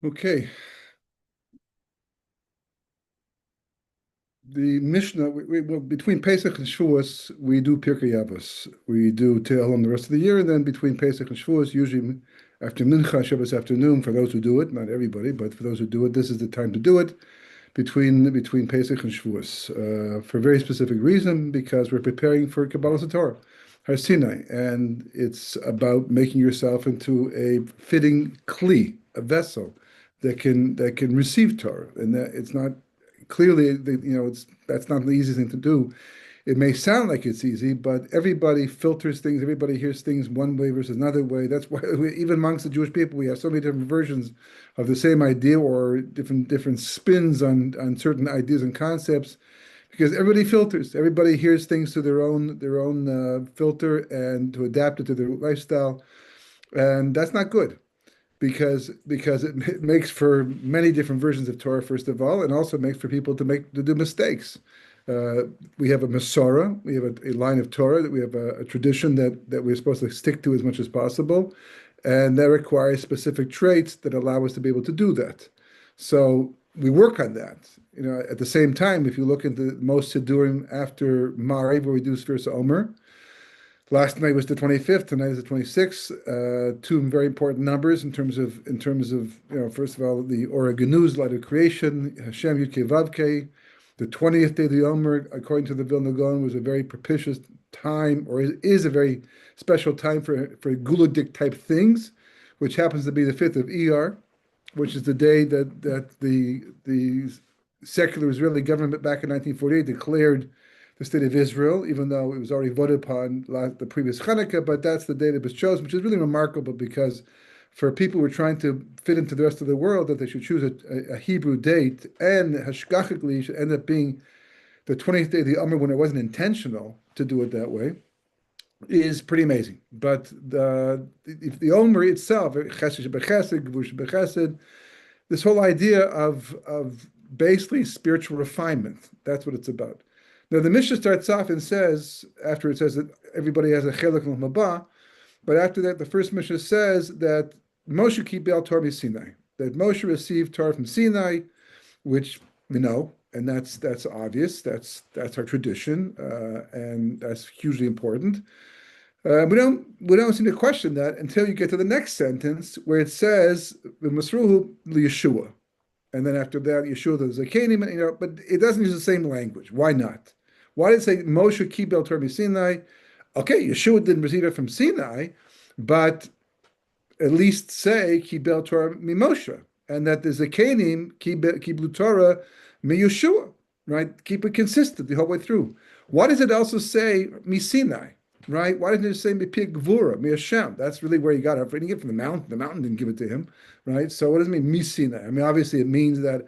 Okay, the Mishnah, well, between Pesach and Shavuos, we do Pirkei Avos. We do Tehillim the rest of the year, and then between Pesach and Shavuos, usually after Mincha, Shabbos afternoon, for those who do it, not everybody, but for those who do it, this is the time to do it between Pesach and Shavuos, for a very specific reason, because we're preparing for Kabbalah Torah, Har Sinai, and it's about making yourself into a fitting kli, a vessel that can receive Torah, and that it's not clearly, it's that's not the easiest thing to do. It may sound like it's easy, but everybody filters things. Everybody hears things one way versus another way. That's why even amongst the Jewish people, we have so many different versions of the same idea or different spins on certain ideas and concepts, because everybody filters. Everybody hears things through their own filter and to adapt it to their lifestyle, and that's not good because it makes for many different versions of Torah, first of all, and also makes for people to do mistakes. Uh, we have a Masorah, we have a line of Torah, that we have a tradition that we're supposed to stick to as much as possible, and that requires specific traits that allow us to be able to do that. So we work on that. At the same time, if you look into most Siddurim after Mariv, where we do Sfiras Omer, last night was the 25th. Tonight is the 26th. Two very important numbers in terms of first of all, the Ora Ganuz, light of creation, Hashem Yud Kei Vav Kei. The 20th day of the Omer, according to the Vilna Gaon, was a very propitious time, or is a very special time for Guludik type things, which happens to be the 5th of Iyar, which is the day that the secular Israeli government back in 1948 declared the state of Israel, even though it was already voted upon the previous Hanukkah, but that's the day that was chosen, which is really remarkable because for people who are trying to fit into the rest of the world, that they should choose a Hebrew date, and hashgachically should end up being the 20th day of the Omer when it wasn't intentional to do it that way, is pretty amazing. But the Omer itself, chesed b'chesed, gvush b'chesed, this whole idea of basically spiritual refinement, that's what it's about. Now, the Mishnah starts off and says, after it says that everybody has a chelik l'mabah, but after that, the first Mishnah says that Moshe kibel Torah Sinai, that Moshe received Torah from Sinai, which we know, and that's obvious. That's our tradition, and that's hugely important. We don't seem to question that until you get to the next sentence where it says Masruhu Yeshua, and then after that Yeshua the Zakenim, but it doesn't use the same language. Why not? Why did it say Moshe Kibel Torah Sinai? Okay, Yeshua didn't receive it from Sinai, but at least say Kibel Torah mi Moshe, and that the Zakenim Kiblu Torah mi Yeshua, right? Keep it consistent the whole way through. Why does it also say mi Sinai? Right? Why didn't it say Mipir Gvura, Mi Hashem? That's really where he got it. He didn't get it from the mountain. The mountain didn't give it to him, right? So what does it mean, Misina? I mean, obviously it means that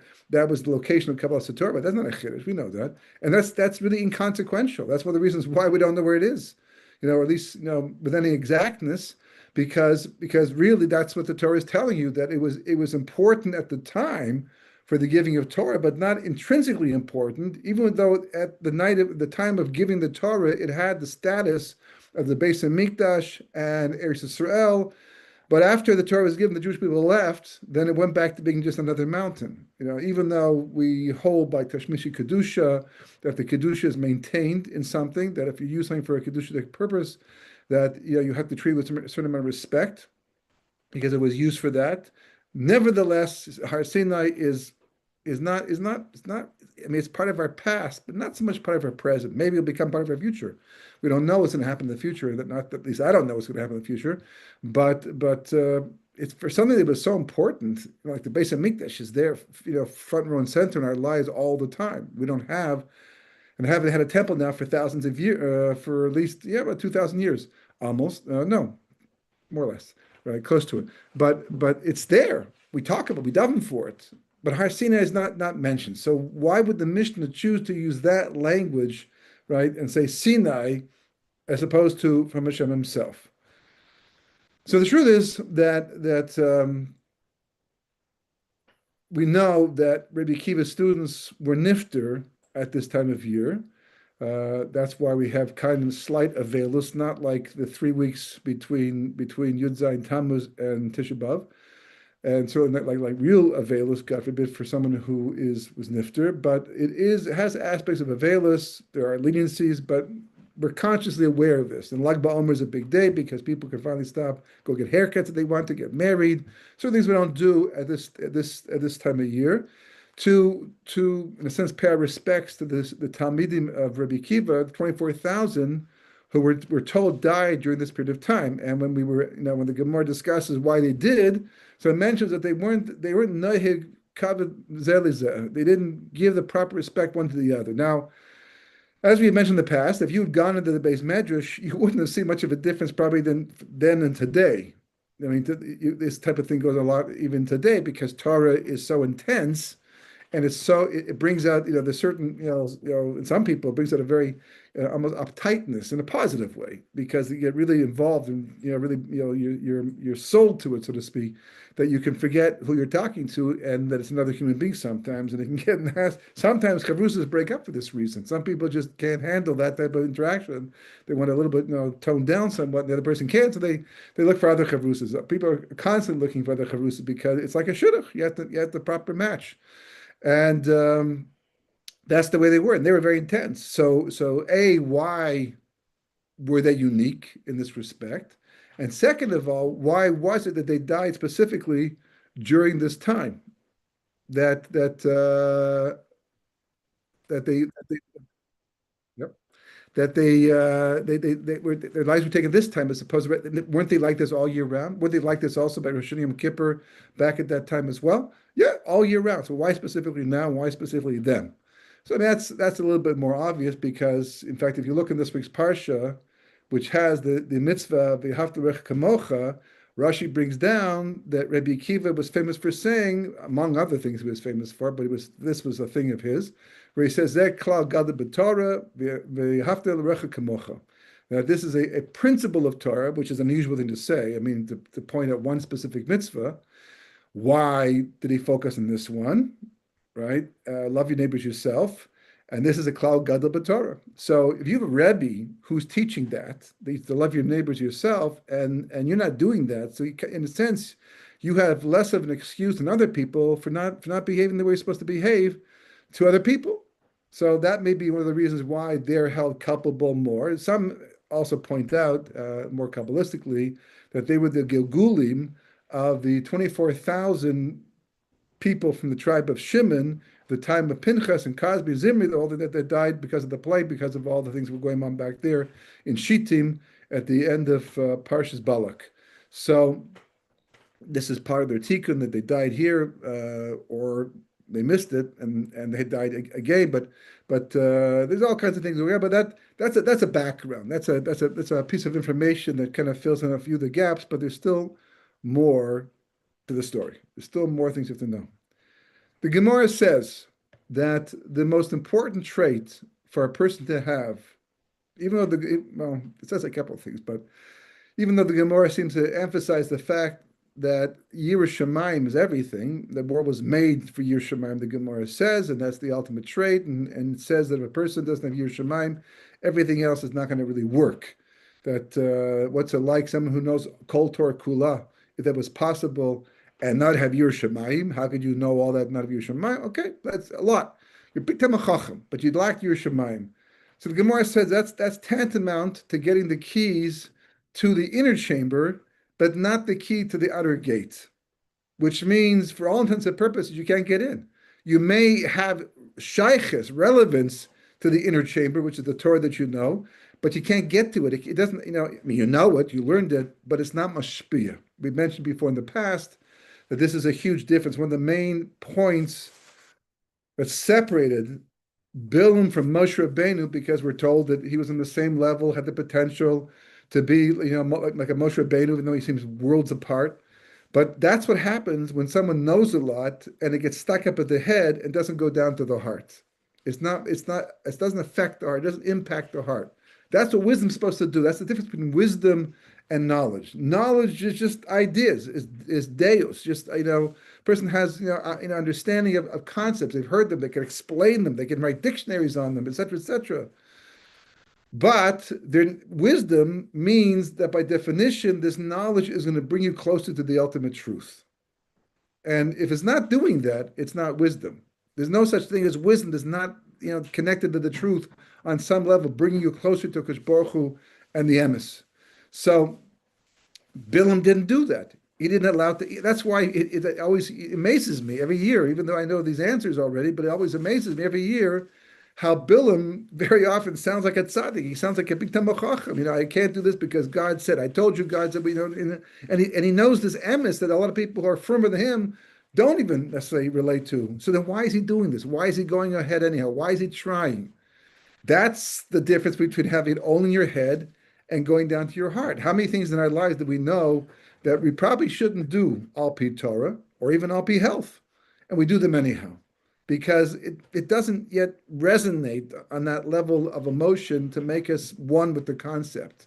was the location of Kabbalah Satorah, but that's not a chiddush. We know that, and that's really inconsequential. That's one of the reasons why we don't know where it is, or at least with any exactness, because really that's what the Torah is telling you, that it was important at the time for the giving of Torah, but not intrinsically important, even though at the time of giving the Torah, it had the status of the Beis Hamikdash and Eretz Yisrael. But after the Torah was given, the Jewish people left, then it went back to being just another mountain. Even though we hold by Tashmishi Kedusha that the Kedusha is maintained in something, that if you use something for a Kedusha purpose, that you have to treat it with a certain amount of respect because it was used for that. Nevertheless, Har Sinai is not. I mean, it's part of our past, but not so much part of our present. Maybe it'll become part of our future. We don't know what's going to happen in the future. Not at least I don't know what's going to happen in the future. But it's for something that was so important. Like the Beis Hamikdash is there, front row and center in our lives all the time. We don't have and haven't had a temple now for thousands of years, for at least about 2,000 years, almost. No, more or less, right, close to it. But it's there. We daven for it. But Har Sinai is not mentioned. So why would the Mishnah choose to use that language, right, and say Sinai as opposed to from Hashem himself? So the truth is that we know that Rabbi Akiva's students were nifter at this time of year. That's why we have kind of slight avelus, not like the 3 weeks between Yud Zayin Tammuz and Tisha B'Av. and certainly not like real avelus, God forbid, for someone who was nifter, but it has aspects of avelus. There are leniencies, but we're consciously aware of this. And Lag BaOmer is a big day because people can finally stop, go get haircuts if they want to get married. Certain things we don't do at this time of year. To in a sense pay our respects to the Talmidim of Rabbi Kiva, the 24,000 who were told died during this period of time. And when when the Gemara discusses why they did, so it mentions that they weren't nahig kavod zelizeh. They didn't give the proper respect one to the other. Now, as we mentioned in the past, if you had gone into the base medrash, you wouldn't have seen much of a difference probably then and today. I mean, this type of thing goes a lot even today because Torah is so intense and it brings out there's certain in some people it brings out a very almost uptightness in a positive way because you get really involved and really you're sold to it, so to speak, that you can forget who you're talking to and that it's another human being sometimes, and it can get nasty. Sometimes chavrusas break up for this reason. Some people just can't handle that type of interaction. They want a little bit toned down somewhat. The other person can't, so they look for other chavrusas. People are constantly looking for other chavrusas because it's like a shidduch. You have the proper match. And that's the way they were, and they were very intense. So why were they unique in this respect? And second of all, why was it that they died specifically during this time? That that that they yep, that they were their lives were taken this time as opposed to weren't they like this all year round? Were they like this also by Rosh Hashanah Yom Kippur back at that time as well? Yeah, all year round. So why specifically now? Why specifically then? So I mean, that's a little bit more obvious because, in fact, if you look in this week's parsha, which has the mitzvah v'haftarech kamocha, Rashi brings down that Rabbi Akiva was famous for saying, among other things he was famous for, but this was a thing of his, where he says, "Zeh klal gadol b'Torah v'haftar l'recha kamocha." Now, this is a principle of Torah, which is an unusual thing to say. I mean, to point out one specific mitzvah. Why did he focus on this one? Right? Love your neighbors yourself. And this is a cloud gadol b'Torah. So if you have a Rebbe who's teaching that, to love your neighbors yourself, and you're not doing that, so in a sense, you have less of an excuse than other people for not behaving the way you're supposed to behave to other people. So that may be one of the reasons why they're held culpable more. Some also point out, more Kabbalistically, that they were the Gilgulim of the 24,000 people from the tribe of Shimon, the time of Pinchas and Cosby, Zimri, all that died because of the plague, because of all the things that were going on back there in Shittim at the end of Parshas Balak. So this is part of their tikkun that they died here, or they missed it and they died again. But there's all kinds of things. But that's a background. That's a piece of information that kind of fills in a few of the gaps. But there's still more to the story. There's still more things you have to know. The Gemara says that the most important trait for a person to have, even though it says a couple of things, but even though the Gemara seems to emphasize the fact that Yiras Shamayim is everything, the world was made for Yiras Shamayim, the Gemara says, and that's the ultimate trait, and it says that if a person doesn't have Yiras Shamayim, everything else is not going to really work. That what's it like, someone who knows Kol Torah Kula, if that was possible, and not have Yiras Shamayim, how could you know all that and not have Yiras Shamayim? Okay, that's a lot. You're big time a chacham, but you'd lack Yiras Shamayim. So the Gemara says that's tantamount to getting the keys to the inner chamber, but not the key to the outer gate, which means, for all intents and purposes, you can't get in. You may have shaykhis, relevance to the inner chamber, which is the Torah that you know, but you can't get to it. It doesn't, I mean, you know it, you learned it, but it's not mashpiyah. We mentioned before in the past that this is a huge difference. One of the main points that separated Bilam from Moshe Rabbeinu, because we're told that he was on the same level, had the potential to be, like a Moshe Rabbeinu, even though he seems worlds apart. But that's what happens when someone knows a lot and it gets stuck up at the head and doesn't go down to the heart. It doesn't affect the heart, it doesn't impact the heart. That's what wisdom's supposed to do. That's the difference between wisdom and knowledge. Knowledge is just ideas, is deus. Just person has understanding of concepts. They've heard them. They can explain them. They can write dictionaries on them, etc., etc. But their wisdom means that by definition, this knowledge is going to bring you closer to the ultimate truth. And if it's not doing that, it's not wisdom. There's no such thing as wisdom that's not, connected to the truth on some level, bringing you closer to Kadosh Baruch Hu and the emes. So Bilam didn't do that. He didn't allow to. That's why it always amazes me every year, even though I know these answers already. But it always amazes me every year how Bilam very often sounds like a tzaddik. He sounds like a big Talmid Chacham. I can't do this because God said. I told you, God said. And he knows this emes that a lot of people who are firmer than him don't even necessarily relate to. So then, why is he doing this? Why is he going ahead anyhow? Why is he trying? That's the difference between having it all in your head and going down to your heart. How many things in our lives do we know that we probably shouldn't do al pi Torah or even al pi health, and we do them anyhow because it doesn't yet resonate on that level of emotion to make us one with the concept.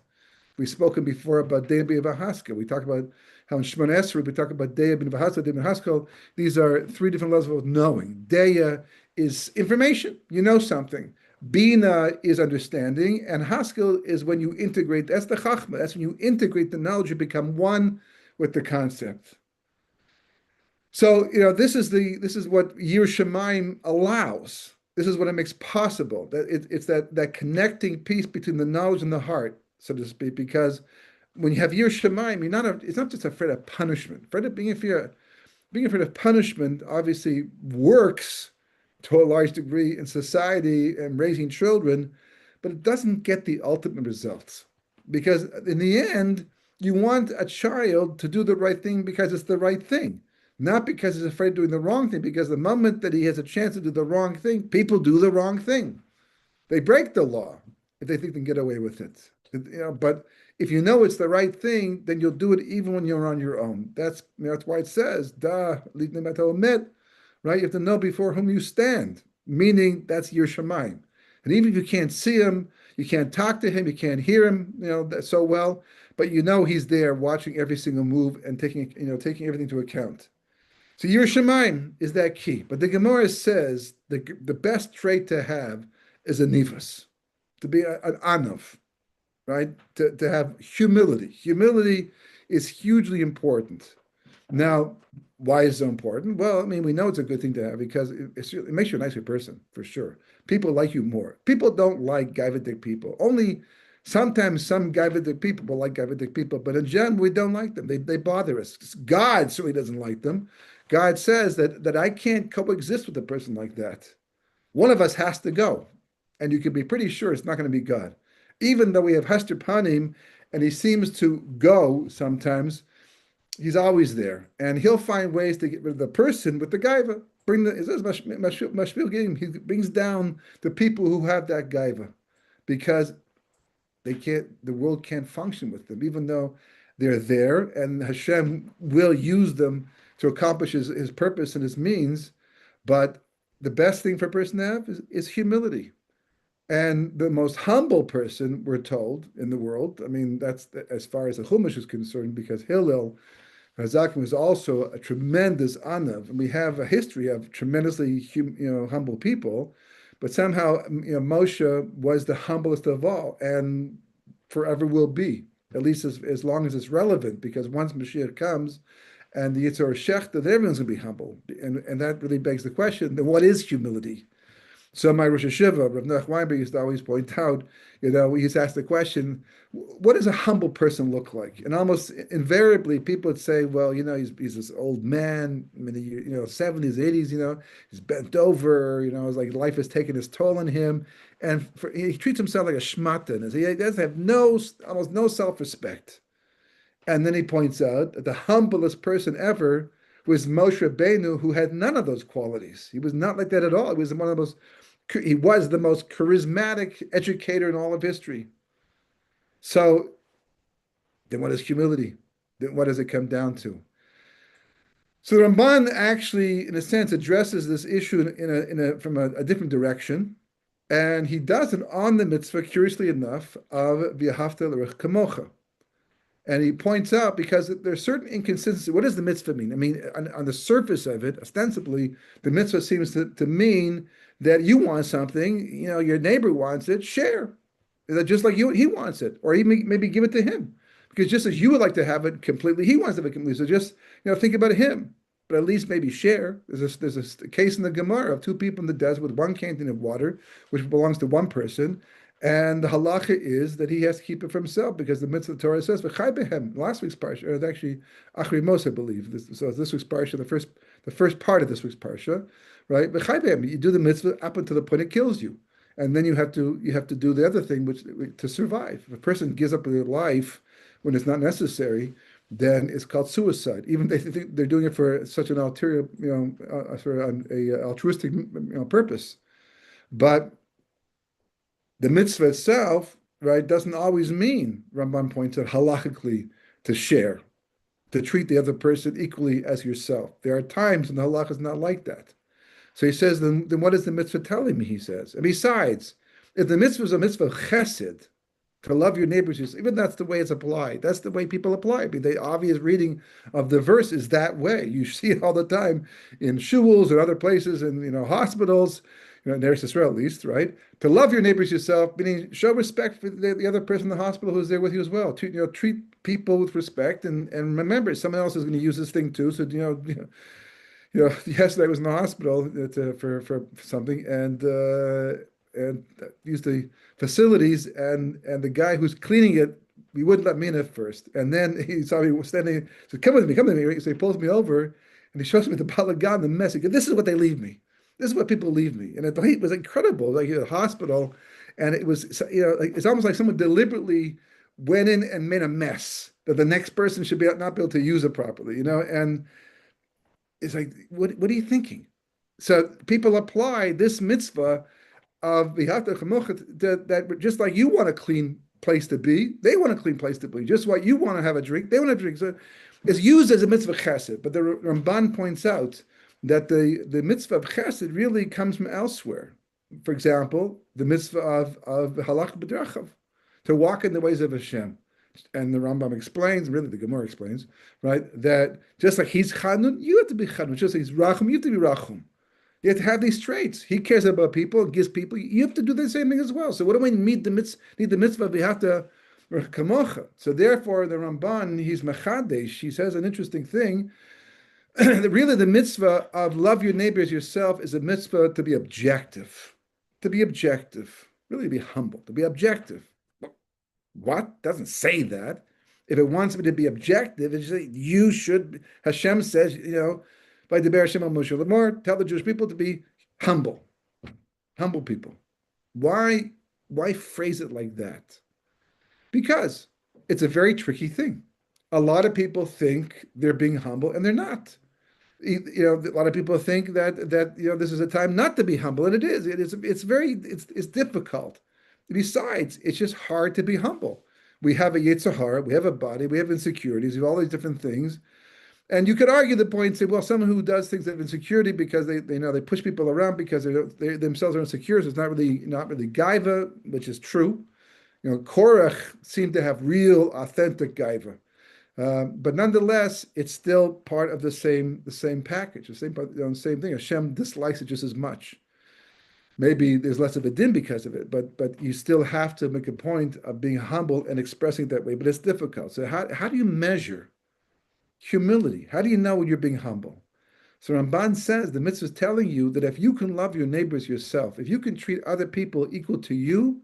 We've spoken before about Deya B'Haskell. We talk about how in Shemona Esrei we talk about Deya B'Haskell, Deya B'Haskell. These are three different levels of knowing. Deya is information. You know something. Bina is understanding, and Haskell is when you integrate. That's the Chachma. That's when you integrate the knowledge. You become one with the concept. So this is what Yir Shemaim allows. This is what it makes possible. That it's that connecting piece between the knowledge and the heart, so to speak. Because when you have Yir Shemaim, it's not just afraid of punishment. Being afraid of punishment obviously works to a large degree in society and raising children, but it doesn't get the ultimate results. Because in the end, you want a child to do the right thing because it's the right thing, not because he's afraid of doing the wrong thing, because the moment that he has a chance to do the wrong thing, people do the wrong thing. They break the law if they think they can get away with it. But if you know it's the right thing, then you'll do it even when you're on your own. That's why it says, da, right? You have to know before whom you stand, meaning that's your Shemaim. And even if you can't see him, you can't talk to him, you can't hear him, so well, but he's there watching every single move and taking everything into account. So your Shemaim is that key. But the Gemara says the best trait to have is a nifas, to be an anav, right? To have humility. Humility is hugely important. Now, why is it so important? Well, we know it's a good thing to have because it makes you a nicer person, for sure. People like you more. People don't like gaivadik people. Only sometimes some gaivadik people will like gaivadik people, but in general, we don't like them. They bother us. God certainly doesn't like them. God says that I can't coexist with a person like that. One of us has to go, and you can be pretty sure it's not going to be God. Even though we have Hester Panim, and he seems to go sometimes, he's always there, and he'll find ways to get rid of the person with the gaiva. He brings down the people who have that gaiva, because the world can't function with them, even though they're there, and Hashem will use them to accomplish his purpose and his means. But the best thing for a person to have is humility. And the most humble person, we're told, in the world, that's as far as the Chumash is concerned, because Hillel Hazakim was also a tremendous anav, and we have a history of tremendously humble people, but somehow Moshe was the humblest of all, and forever will be, at least as long as it's relevant, because once Mashiach comes and the Yitzhar Shech, then everyone's going to be humble, and that really begs the question: then what is humility? So my Rosh Hashiva, Rav Noach Weinberg, used to always point out, he's asked the question, what does a humble person look like? And almost invariably, people would say, well, he's this old man, 70s, 80s, he's bent over, it's like life has taken its toll on him. And he treats himself like a shmatan. He doesn't have almost no self-respect. And then he points out that the humblest person ever was Moshe Rabbeinu, who had none of those qualities. He was not like that at all. He was the most charismatic educator in all of history. So then what is humility? Then what does it come down to? So the Ramban actually, in a sense, addresses this issue from a different direction. And he does it on the mitzvah, curiously enough, of V'ahavta l'reich kamocha. And he points out, because there's certain inconsistency. What does the mitzvah mean? On the surface of it, ostensibly, the mitzvah seems to mean that you want something, your neighbor wants it, share. Just like he wants it, or even maybe give it to him. Because just as you would like to have it completely, he wants to have it completely. So just, think about him. but at least maybe share. There's a case in the Gemara of two people in the desert with one canteen of water, which belongs to one person. And the halacha is that he has to keep it for himself because the mitzvah Torah says, "V'chai behem." Last week's parsha, it's actually Achri Mos, I believe. So this week's parsha, the first part of this week's parsha, right? V'chai behem. You do the mitzvah up until the point it kills you, and then you have to do the other thing, which to survive. If a person gives up their life when it's not necessary, then it's called suicide. Even they think they're doing it for such an ulterior, for a altruistic, purpose. But the mitzvah itself, right, doesn't always mean, Ramban points out, halachically, to share, to treat the other person equally as yourself. There are times when the halach is not like that. So he says, then what is the mitzvah telling me, he says? And besides, if the mitzvah is a mitzvah of chesed, to love your neighbors, even that's the way it's applied. That's the way people apply it. The obvious reading of the verse is that way. You see it all the time in shuls or other places, in hospitals, in Eretz Israel at least, right? To love your neighbors yourself, meaning show respect for the other person in the hospital who's there with you as well. Treat people with respect, and remember, someone else is going to use this thing too. So yesterday I was in the hospital for something, and used the facilities, and the guy who's cleaning it, he wouldn't let me in at first. And then he saw me standing, he said, come with me. So he pulls me over and he shows me the balagan, the mess. He goes, this is what they leave me. This is what people leave me. And it was incredible, like a hospital. And it was, it's almost like someone deliberately went in and made a mess that the next person should not be able to use it properly, and it's like, what are you thinking? So people apply this mitzvah of that just like you want a clean place to be, they want a clean place to be. Just like you want to have a drink, they want to have a drink. So it's used as a mitzvah chesed. But the Ramban points out that the mitzvah of chesed really comes from elsewhere. For example, the mitzvah of halach b'drachav, to walk in the ways of Hashem. And the Rambam explains, really the Gemara explains, right, that just like he's chanun, you have to be chanun. Just like he's rachum, you have to be rachum. You have to have these traits. He cares about people, gives people. You have to do the same thing as well. So what do we need the mitzvah? We have to kamocha. So therefore, the Ramban, he's mechadesh. He says an interesting thing. That really, the mitzvah of love your neighbor as yourself is a mitzvah to be objective. To be objective. Really, to be humble. To be objective. What? Doesn't say that. If it wants me to be objective, it's just, you should. Hashem says, by the Hashem al Moshe Lamor, tell the Jewish people to be humble people. Why phrase it like that? Because it's a very tricky thing. A lot of people think they're being humble, and they're not. A lot of people think that this is a time not to be humble, and it is. It's difficult. Besides, it's just hard to be humble. We have a Yetzer Hara, we have a body, we have insecurities, we have all these different things. And you could argue the point and say, well, someone who does things that have insecurity because they push people around because they themselves are insecure, so it's not really gaiva, which is true. Korach seemed to have real, authentic gaiva. But nonetheless, it's still part of the same package, the same thing. Hashem dislikes it just as much. Maybe there's less of a din because of it, but you still have to make a point of being humble and expressing it that way. But it's difficult. So how do you measure humility? How do you know when you're being humble? So Ramban says the mitzvah is telling you that if you can love your neighbors yourself, if you can treat other people equal to you,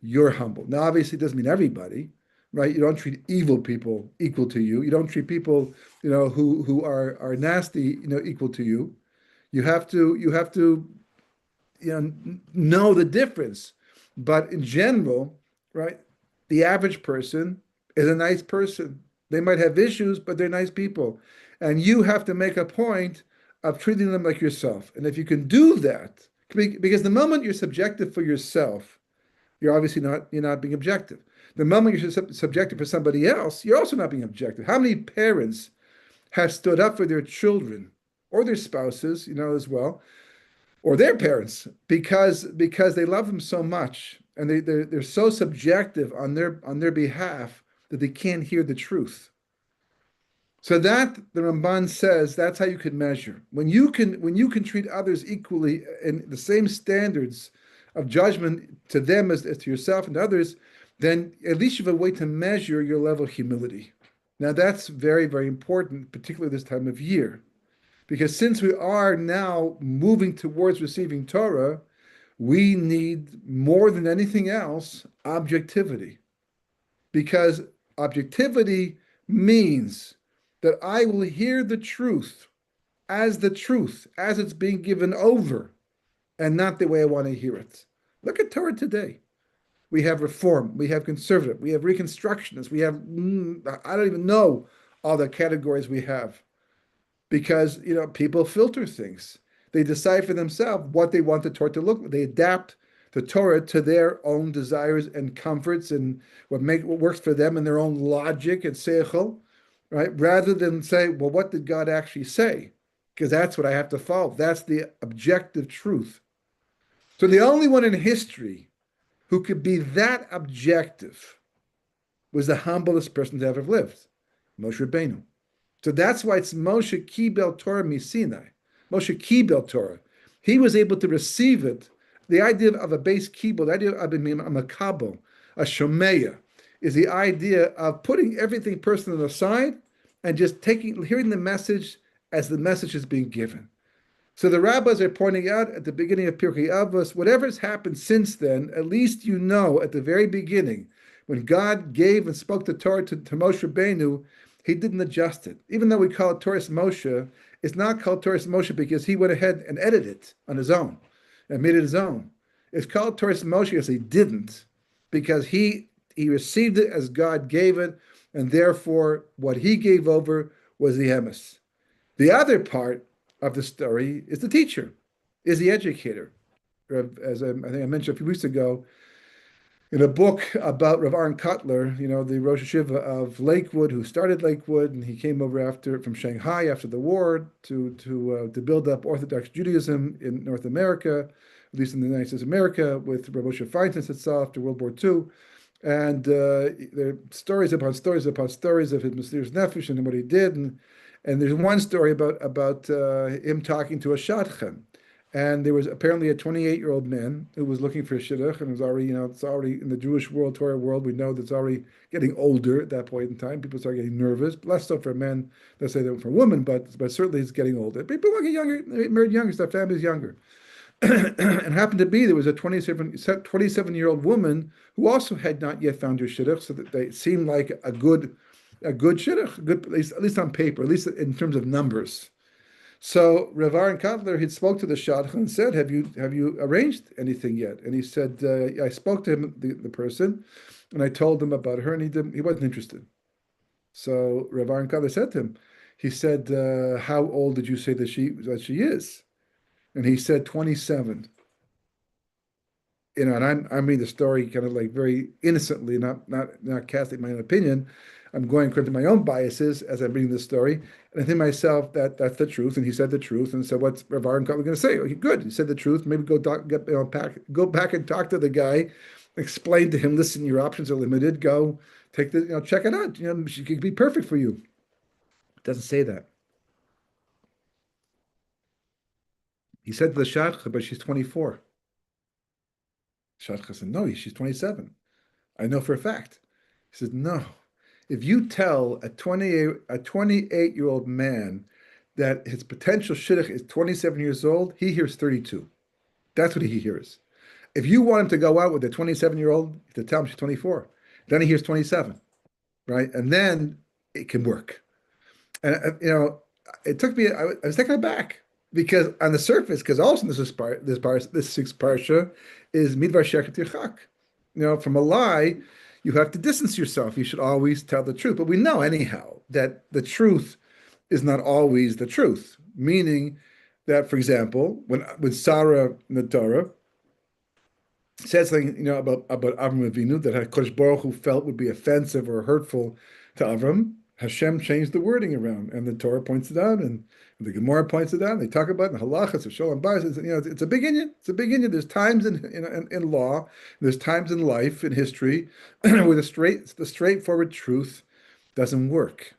you're humble. Now, obviously, it doesn't mean everybody, right? You don't treat evil people equal to you. You don't treat people, who are nasty, equal to you. You have to know the difference. But in general, right, the average person is a nice person. They might have issues, but they're nice people. And you have to make a point of treating them like yourself. And if you can do that, because the moment you're subjective for yourself, you're not being objective. The moment you're subjective for somebody else, you're also not being objective. How many parents have stood up for their children or their spouses, as well, or their parents, because they love them so much, and they're so subjective on their behalf that they can't hear the truth. So that the Ramban says that's how you can measure. When you can treat others equally in the same standards of judgment to them as to yourself and to others, then at least you have a way to measure your level of humility. Now that's very, very important, particularly this time of year. Because since we are now moving towards receiving Torah, we need more than anything else objectivity. Because objectivity means that I will hear the truth, as it's being given over, and not the way I want to hear it. Look at Torah today. We have Reform, we have Conservative, we have Reconstructionists, we have, I don't even know all the categories we have because, people filter things. They decide for themselves what they want the Torah to look like. They adapt the Torah to their own desires and comforts and what works for them and their own logic and seichel, right? Rather than say, well, what did God actually say? Because that's what I have to follow. That's the objective truth. So the only one in history who could be that objective was the humblest person to ever have lived, Moshe Rabbeinu. So that's why it's Moshe Kibel Torah Misinai. Moshe Kibel Torah. He was able to receive it. The idea of a base kibel, the idea of a makabel, a shomeya, is the idea of putting everything personal aside and just hearing the message as the message is being given. So the rabbis are pointing out at the beginning of Pirkei Avos, whatever has happened since then, at least you know at the very beginning, when God gave and spoke the Torah to Moshe Rabbeinu, he didn't adjust it. Even though we call it Torah Moshe, it's not called Torah Moshe because he went ahead and edited it on his own and made it his own. It's called Torah Moshe because he didn't, because he received it as God gave it, and therefore what he gave over was the emes. The other part of the story is the teacher, is the educator. As I think I mentioned a few weeks ago, in a book about Rav Aaron Kotler, the Rosh Hashiva of Lakewood, who started Lakewood, and he came over from Shanghai after the war to build up Orthodox Judaism in North America, at least in the United States of America, with Rav Moshe Feinstein itself after World War II. And there are stories upon stories upon stories of his mysterious nefesh and what he did. And there's one story about him talking to a shadchan. And there was apparently a 28-year-old man who was looking for a shidduch, and it was already, it's already in the Jewish world, Torah world, we know that's already getting older at that point in time. People start getting nervous, less so for men, let's say than for women, but certainly it's getting older. People get younger, they married younger, so their family's younger. And happened to be there was a 27-year-old woman who also had not yet found her shidduch, so that they seemed like a good shidduch, good at least on paper, at least in terms of numbers. So Rav Aaron Kotler, he spoke to the shadchan and said, "Have you arranged anything yet?" And he said, "I spoke to him, the person, and I told him about her, and he wasn't interested." So Rav Aaron Kotler said to him, he said, "How old did you say that she is?" And he said 27. And I'm reading the story kind of like very innocently, not casting my own opinion. I'm going according to my own biases as I'm reading this story. And I think to myself that that's the truth. And he said the truth. And so what's Rav Aaron Kotler going to say? Okay, good. He said the truth. Maybe go back and talk to the guy, explain to him, listen, your options are limited. Go take check it out. She could be perfect for you. It doesn't say that. He said to the shadchan, but she's 24. Shadchan said, no, she's 27. I know for a fact. He said, no. If you tell a 28-year-old man that his potential shidduch is 27 years old, he hears 32. That's what he hears. If you want him to go out with a 27-year-old, to tell him she's 24, then he hears 27, right? And then it can work. And it took me. I was taken aback because on the surface, because also this sixth parsha is midvar sheker tirchak. From a lie, you have to distance yourself. You should always tell the truth. But we know anyhow that the truth is not always the truth. Meaning that, for example, when Sarah in the Torah said something, about Avram Avinu that HaKadosh Baruch Hu felt would be offensive or hurtful to Avram, Hashem changed the wording around, and the Torah points it out, and the Gemara points it out. And they talk about it in the halachas of Shalom Bayis. It's a big inyan. It's a big inyan. There's times in law, there's times in life, in history, where the straightforward truth doesn't work.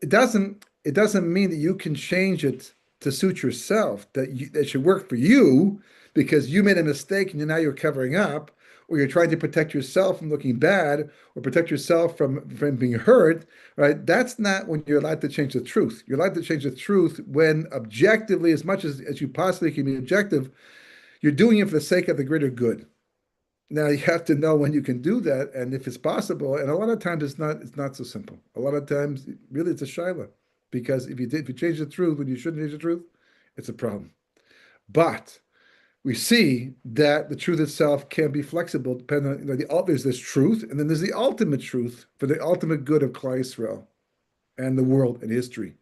It doesn't mean that you can change it to suit yourself. That should work for you because you made a mistake and now you're covering up, or you're trying to protect yourself from looking bad, or protect yourself from being hurt, right? That's not when you're allowed to change the truth. You're allowed to change the truth when objectively, as much as you possibly can be objective, you're doing it for the sake of the greater good. Now you have to know when you can do that and if it's possible. And a lot of times it's not so simple. A lot of times really it's a shaila. Because if you change the truth when you shouldn't change the truth, it's a problem. But we see that the truth itself can be flexible depending on, there's this truth, and then there's the ultimate truth for the ultimate good of Klal Yisrael and the world and history.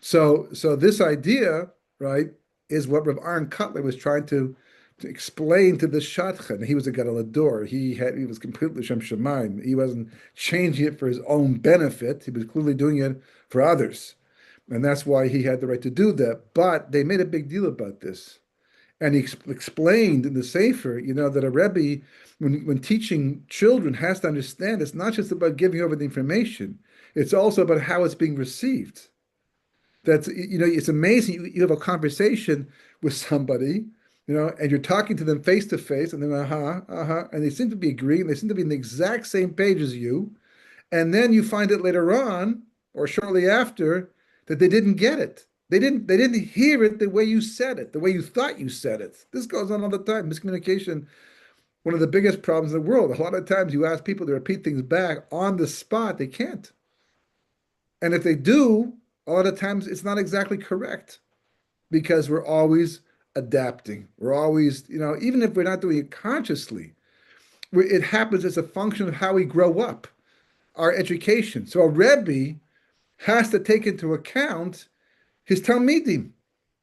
So this idea, right, is what Rav Aaron Kotler was trying to explain to the Shadchan. He was a Gadol Hador. He was completely Shem Shemaim. He wasn't changing it for his own benefit. He was clearly doing it for others. And that's why he had the right to do that. But they made a big deal about this. And he explained in the Sefer, that a Rebbe, when teaching children, has to understand it's not just about giving over the information. It's also about how it's being received. It's amazing. You have a conversation with somebody, and you're talking to them face to face, and then and they seem to be agreeing. They seem to be on the exact same page as you. And then you find it later on, or shortly after, that they didn't get it. They didn't hear it the way you said it, the way you thought you said it. This goes on all the time. Miscommunication, one of the biggest problems in the world. A lot of times you ask people to repeat things back on the spot, they can't. And if they do, a lot of times it's not exactly correct because we're always adapting. We're always, even if we're not doing it consciously, it happens as a function of how we grow up, our education. So a Rebbe has to take into account his Talmidim.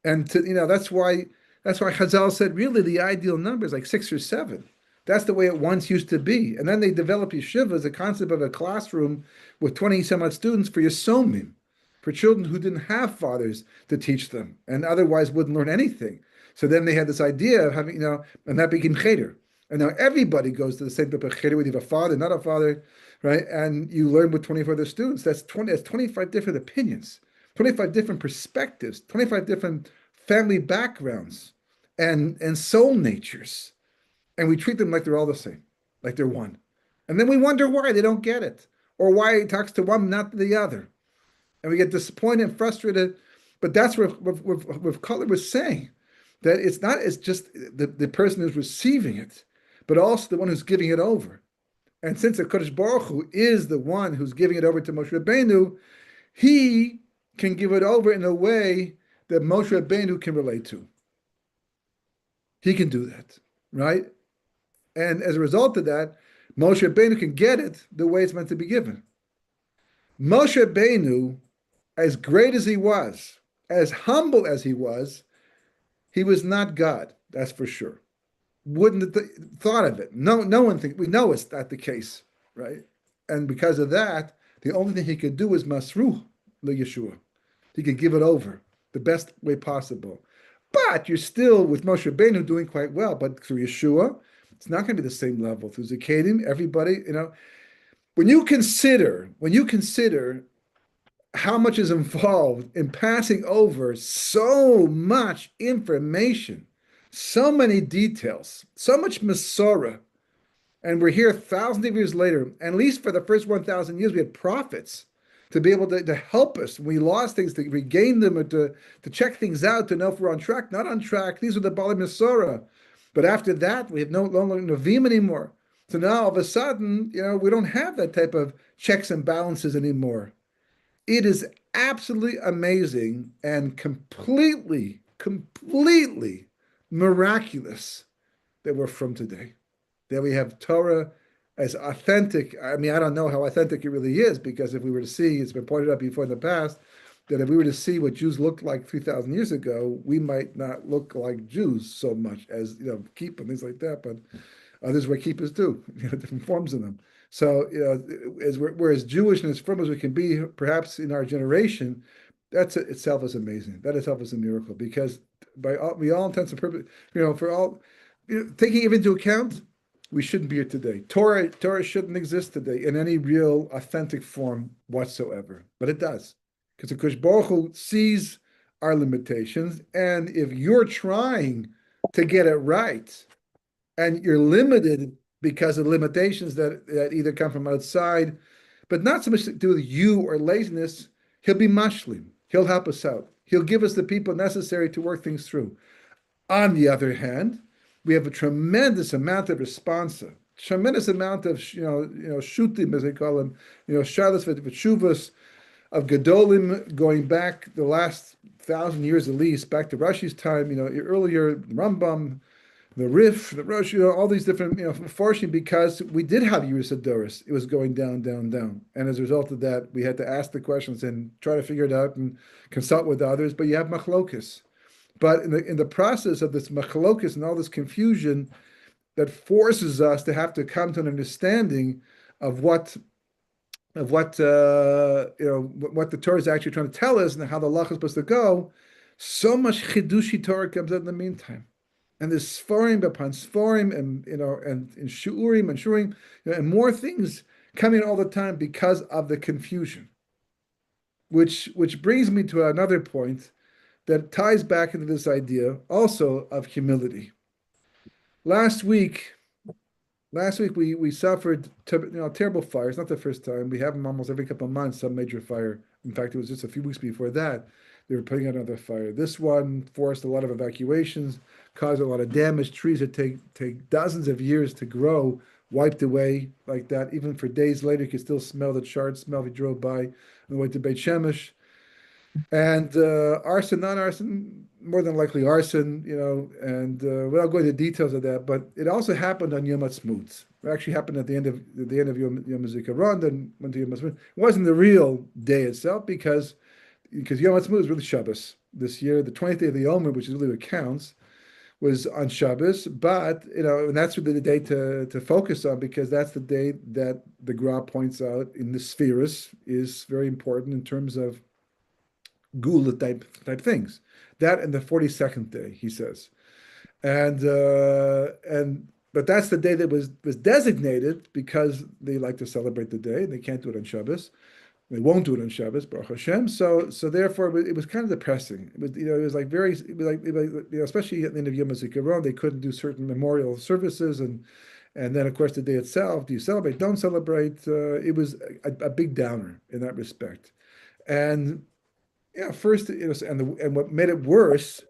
And that's why Chazal said really the ideal number is like 6 or 7. That's the way it once used to be. And then they developed yeshiva as a concept of a classroom with 20 some odd students for yesomim, for children who didn't have fathers to teach them and otherwise wouldn't learn anything. So then they had this idea of having, and that became cheder. And now everybody goes to the same type of cheder, whether you have a father, not a father, right? And you learn with 24 other students. That's 25 different opinions, 25 different perspectives, 25 different family backgrounds and soul natures. And we treat them like they're all the same, like they're one. And then we wonder why they don't get it, or why it talks to one, not to the other. And we get disappointed and frustrated. But that's what Kotler was saying, that it's just the person who's receiving it, but also the one who's giving it over. And since the Kodesh Baruch Hu is the one who's giving it over to Moshe Rabbeinu, he can give it over in a way that Moshe Rabbeinu can relate to. He can do that, right? And as a result of that, Moshe Rabbeinu can get it the way it's meant to be given. Moshe Rabbeinu, as great as he was, as humble as he was not God, that's for sure. Wouldn't have thought of it. No one thinks, we know it's not the case, right? And because of that, the only thing he could do is masruh le-Yeshua. He could give it over the best way possible. But you're still, with Moshe Rabbeinu, doing quite well. But through Yeshua, it's not going to be the same level. Through Zakadim, everybody, when you consider how much is involved in passing over so much information, so many details, so much Masorah, and we're here thousands of years later, and at least for the first 1,000 years, we had prophets to be able to help us. We lost things, to regain them, or to check things out, to know if we're on track, not on track. These are the Bali Masorah. But after that, we have no longer Nevi'im anymore. So now all of a sudden, we don't have that type of checks and balances anymore. It is absolutely amazing and completely miraculous that we're from today. That we have Torah as authentic. I mean, I don't know how authentic it really is, because if we were to see, it's been pointed out before in the past, that if we were to see what Jews looked like 3,000 years ago, we might not look like Jews so much as, keep and things like that, but others were keepers too, different forms of them. So, as we're as Jewish and as firm as we can be, perhaps in our generation, that itself is amazing. That itself is a miracle, because by all intents and purposes, for all, taking it into account, we shouldn't be here today. Torah shouldn't exist today in any real authentic form whatsoever, but it does. Because the Kodesh Baruch Hu sees our limitations, and if you're trying to get it right, and you're limited because of limitations that either come from outside, but not so much to do with you or laziness. He'll be mashlim. He'll help us out. He'll give us the people necessary to work things through. On the other hand, we have a tremendous amount of responsa, tremendous amount of shutim, as they call them, shalas v'tshuvas, of gedolim going back the last 1,000 years at least, back to Rashi's time, earlier Rambam, the Rif, the Rosh, all these different, fortunately, because we did have Yerusha Doris. It was going down, down, down. And as a result of that, we had to ask the questions and try to figure it out and consult with others. But you have machlokas. But in the process of this machlokas and all this confusion, that forces us to have to come to an understanding of what what the Torah is actually trying to tell us and how the halacha is supposed to go. So much chidushi Torah comes out in the meantime. And there's sforim upon sforim, and and shuurim and shurim, and more things coming all the time because of the confusion. Which brings me to another point that ties back into this idea also of humility. Last week we suffered terrible fires. Not the first time. We have them almost every couple of months. Some major fire. In fact, it was just a few weeks before that they were putting out another fire. This one forced a lot of evacuations, caused a lot of damage. Trees that take dozens of years to grow, wiped away like that. Even for days later, you could still smell the charred smell if you drove by on the way to Beit Shemesh. And arson, non-arson, more than likely arson, and without going into details of that, but it also happened on Yom Ha'atzmaut. It actually happened at the end of Yom HaZikaron, then went to Yom Ha'atzmaut. It wasn't the real day itself because Yom Ha'atzmaut is really Shabbos this year. The 20th day of the Omer, which is really what counts, was on Shabbos, but and that's really the day to focus on because that's the day that the Gra points out in the spheres is very important in terms of Gula type things. That and the 42nd day, he says, and but that's the day that was designated because they like to celebrate the day and they can't do it on Shabbos. They won't do it on Shabbos, Baruch Hashem. So therefore, it was kind of depressing. It was like very, especially at the end of Yom HaZikaron, they couldn't do certain memorial services, and then of course the day itself, do you celebrate? Don't celebrate? It was a big downer in that respect, and first, and what made it worse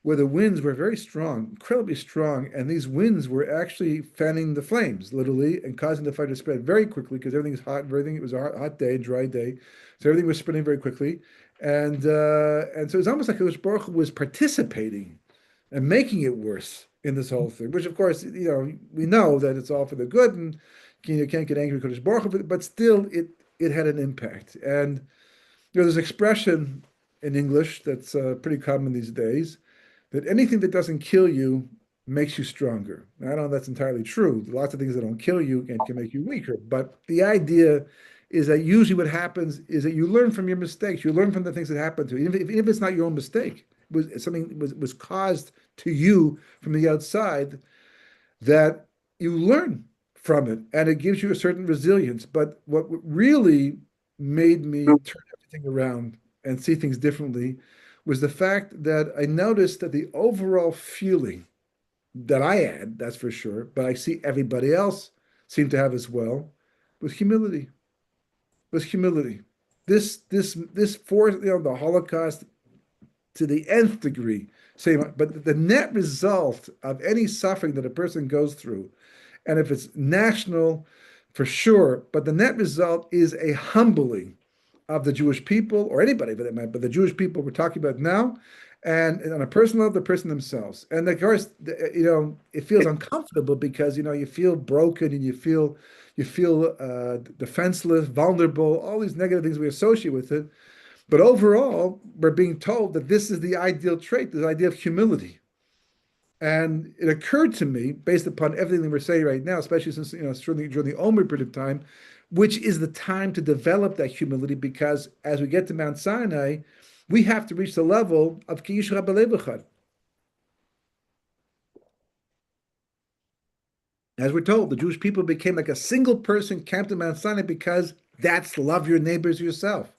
were the winds were very strong, incredibly strong, and these winds were actually fanning the flames, literally, and causing the fire to spread very quickly because everything is hot, it was a hot day, dry day, so everything was spreading very quickly, and so it was almost like Kadosh Baruch Hu was participating and making it worse in this whole thing, which of course, we know that it's all for the good, and you can't get angry with Kadosh Baruch Hu, but still, it had an impact, and there's an expression in English that's pretty common these days, that anything that doesn't kill you makes you stronger. Now, I don't know if that's entirely true. Lots of things that don't kill you can make you weaker. But the idea is that usually what happens is that you learn from your mistakes. You learn from the things that happen to you. Even if it's not your own mistake, something was caused to you from the outside, that you learn from it. And it gives you a certain resilience. But what really made me turn everything around and see things differently was the fact that I noticed that the overall feeling that I had, that's for sure, but I see everybody else seem to have as well, was humility. Was humility. This for the Holocaust to the nth degree. But the net result of any suffering that a person goes through, and if it's national, for sure, but the net result is a humbling of the Jewish people, or anybody for that matter, but the Jewish people we're talking about now, and on a personal level, the person themselves. And of course, it feels uncomfortable because you feel broken and you feel defenseless, vulnerable, all these negative things we associate with it. But overall, we're being told that this is the ideal trait, the idea of humility. And it occurred to me, based upon everything that we're saying right now, especially since during the Omer period of time, which is the time to develop that humility, because as we get to Mount Sinai, we have to reach the level of Ki Yisrael b'lev echad. As we're told, the Jewish people became like a single person camped at Mount Sinai because that's love your neighbors yourself,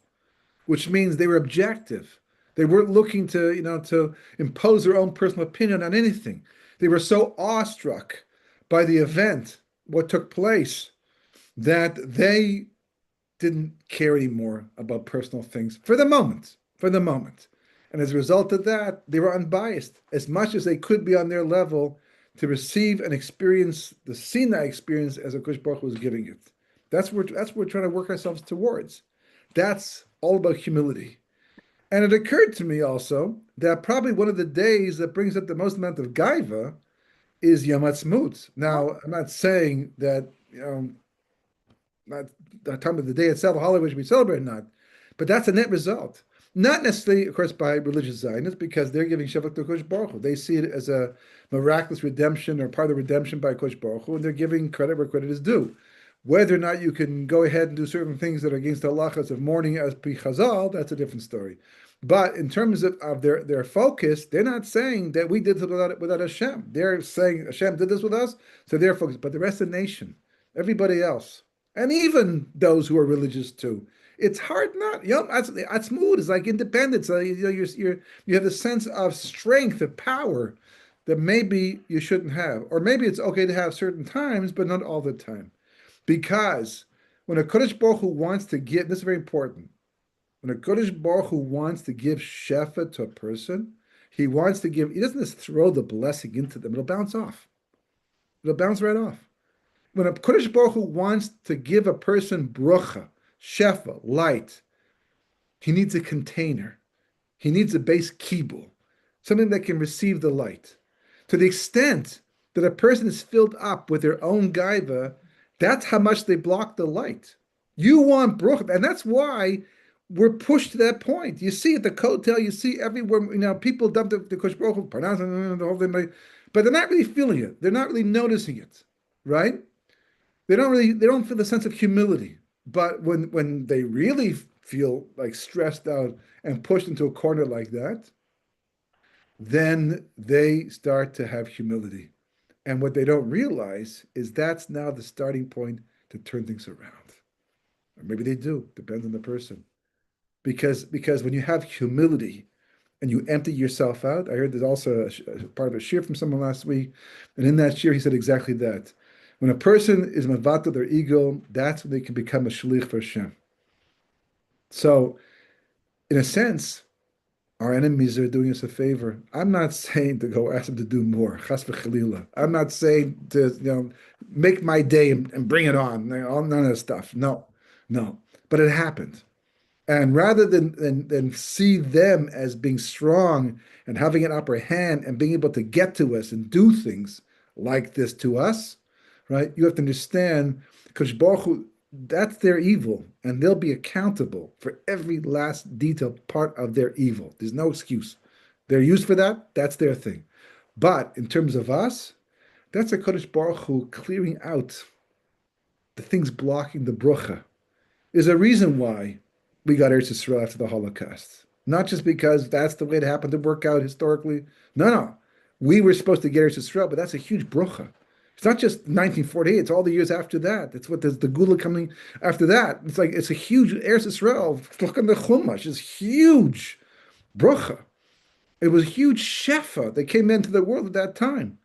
which means they were objective. They weren't looking to impose their own personal opinion on anything. They were so awestruck by the event, what took place, that they didn't care anymore about personal things for the moment, for the moment. And as a result of that, they were unbiased as much as they could be on their level to receive and experience the Sinai experience as a Kosh Baruch Hu was giving it. That's what we're trying to work ourselves towards. That's all about humility. And it occurred to me also that probably one of the days that brings up the most amount of gaiva is Yom Ha'atzmaut. Now, I'm not saying that not the time of the day itself, a holiday which we celebrate or not, but that's a net result. Not necessarily, of course, by religious Zionists, because they're giving Shavak to Kosh Baruch Hu. They see it as a miraculous redemption or part of the redemption by Kosh Baruch Hu, and they're giving credit where credit is due. Whether or not you can go ahead and do certain things that are against the halachas of mourning as Pi Chazal, that's a different story. But in terms of their focus, they're not saying that we did this without Hashem. They're saying Hashem did this with us, so they're focused. But the rest of the nation, everybody else, and even those who are religious too, it's hard not. Atzmut is like independence. You have the sense of strength, of power that maybe you shouldn't have, or maybe it's okay to have certain times, but not all the time, because when a Kodesh Baruch Hu wants to give, this is very important. When a Kodesh Baruch Hu wants to give shefa to a person, he wants to give. He doesn't just throw the blessing into them; it'll bounce off. It'll bounce right off. When a Kodesh Baruch Hu wants to give a person brucha, shefa, light, he needs a container. He needs a base kibul, something that can receive the light. To the extent that a person is filled up with their own gaiva, that's how much they block the light. You want brucha, and that's why we're pushed to that point. You see at the Kotel, you see everywhere, people dump the Kodesh Baruch Hu, the whole thing, but they're not really feeling it. They're not really noticing it, right? They don't feel the sense of humility. But when they really feel like stressed out and pushed into a corner like that, then they start to have humility. And what they don't realize is that's now the starting point to turn things around. Or maybe they do, depends on the person. Because when you have humility and you empty yourself out, I heard there's also a part of a shir from someone last week, and in that shir he said exactly that. When a person is mavata their ego, that's when they can become a shlich for Hashem. So, in a sense, our enemies are doing us a favor. I'm not saying to go ask them to do more. Chas v'chalila. I'm not saying to make my day and bring it on. None of that stuff. No. But it happened. And rather than see them as being strong and having an upper hand and being able to get to us and do things like this to us, right? You have to understand, because Baruch Hu, that's their evil, and they'll be accountable for every last detailed part of their evil. There's no excuse. They're used for that. That's their thing. But in terms of us, that's a Kodesh Baruch Hu clearing out the things blocking the brucha. There's a reason why we got Eretz Yisrael after the Holocaust. Not just because that's the way it happened to work out historically. No. We were supposed to get Eretz Yisrael, but that's a huge brucha. It's not just 1948, it's all the years after that. It's what there's the Gula coming after that. It's a huge Eretz Yisrael. Look on the Chumash, it's huge brucha. It was huge shefa that came into the world at that time.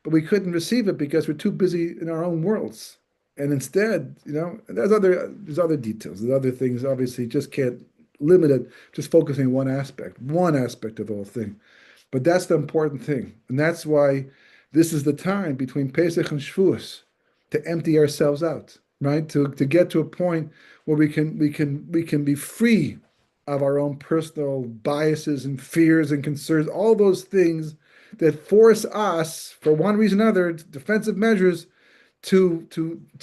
But we couldn't receive it because we're too busy in our own worlds. And instead, there's other details, there's other things, obviously, just can't limit it, just focusing on one aspect of the whole thing. But that's the important thing. And that's why this is the time between Pesach and Shavuos to empty ourselves out, right? To get to a point where we can be free of our own personal biases and fears and concerns, all those things that force us, for one reason or another, defensive measures, to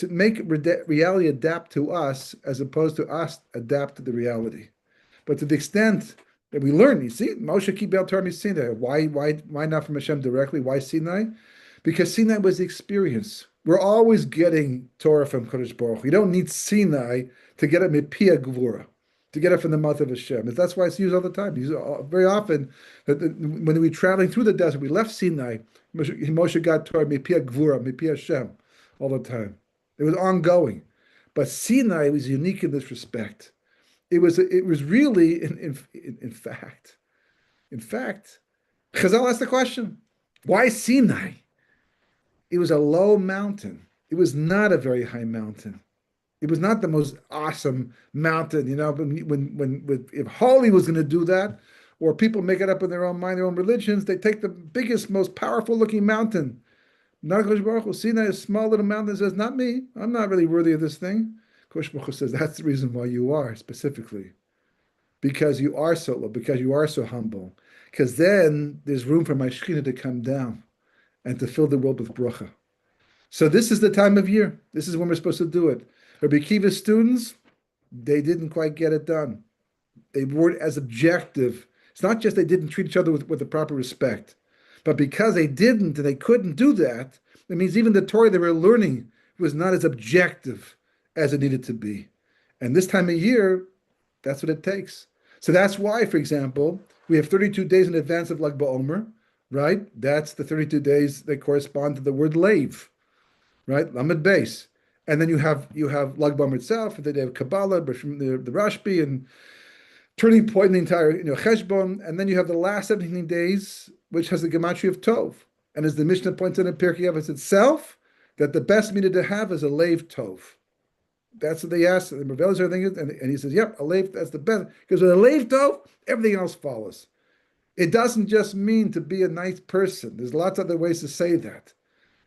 make reality adapt to us as opposed to us adapt to the reality. But to the extent that we learn, you see, Moshe Kibel Torah Sinai. Why not from Hashem directly? Why Sinai? Because Sinai was the experience. We're always getting Torah from Kodesh Baruch Hu. You don't need Sinai to get it mipia gvura, to get it from the mouth of Hashem. That's why it's used all the time. Very often, when we were traveling through the desert, we left Sinai. Moshe got Torah mipia gvura, mipia Hashem, all the time. It was ongoing. But Sinai was unique in this respect. It was really, in fact, Chazal asked the question, why Sinai? It was a low mountain. It was not a very high mountain. It was not the most awesome mountain, But if Holly was going to do that, or people make it up in their own mind, their own religions, they take the biggest, most powerful looking mountain. Nagash Baruch Hu, Sinai, a small little mountain, says, "Not me. I'm not really worthy of this thing." Kosh Baruch Hu says, "That's the reason why you are specifically, because you are so low, because you are so humble, because then there's room for my Shekhinah to come down and to fill the world with bracha." So this is the time of year. This is when we're supposed to do it. Rabbi Kiva's students, they didn't quite get it done. They weren't as objective. It's not just they didn't treat each other with the proper respect, but because they didn't and they couldn't do that, it means even the Torah they were learning was not as objective as it needed to be. And this time of year, that's what it takes. So that's why, for example, we have 32 days in advance of Lag BaOmer, right? That's the 32 days that correspond to the word lave, right? Lamed Beis. And then you have Lag BaOmer itself, and then you have Kabbalah, the Rashbi, and turning point in the entire Cheshbon, and then you have the last 17 days, which has the gematria of Tov. And as the Mishnah points out in Pirkei Avos itself, that the best meaning to have is a Leiv Tov. That's what they asked. The Rav and he says, "Yep, a Leiv, that's the best." Because with a Leiv Tov, everything else follows. It doesn't just mean to be a nice person. There's lots of other ways to say that.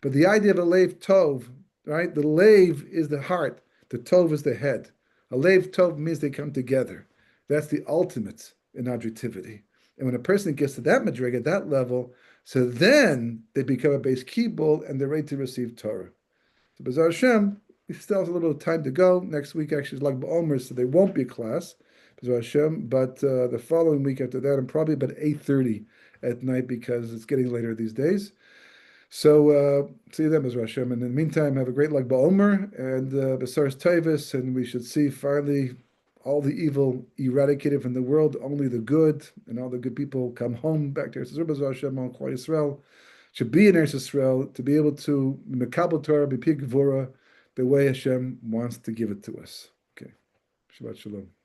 But the idea of a Leiv Tov, right? The Leiv is the heart. The Tov is the head. A Leiv Tov means they come together. That's the ultimate in objectivity. And when a person gets to that madrig, at that level, so then they become a base kibul and they're ready to receive Torah. So B'ezras Hashem, we still have a little time to go. Next week actually is Lag BaOmer, so there won't be a class, B'ezras Hashem. But the following week after that, I'm probably about 8:30 at night because it's getting later these days. So see you then, B'ezras Hashem. And in the meantime, have a great Lag BaOmer and B'saras Tavis, and we should see finally all the evil eradicated from the world, only the good, and all the good people come home back to Eretz Yisrael, B'ezras Hashem, on Klal Yisrael, should be in Eretz Yisrael, to be able to Mekabel Torah, B'pi Gevura, the way Hashem wants to give it to us. Okay. Shabbat Shalom.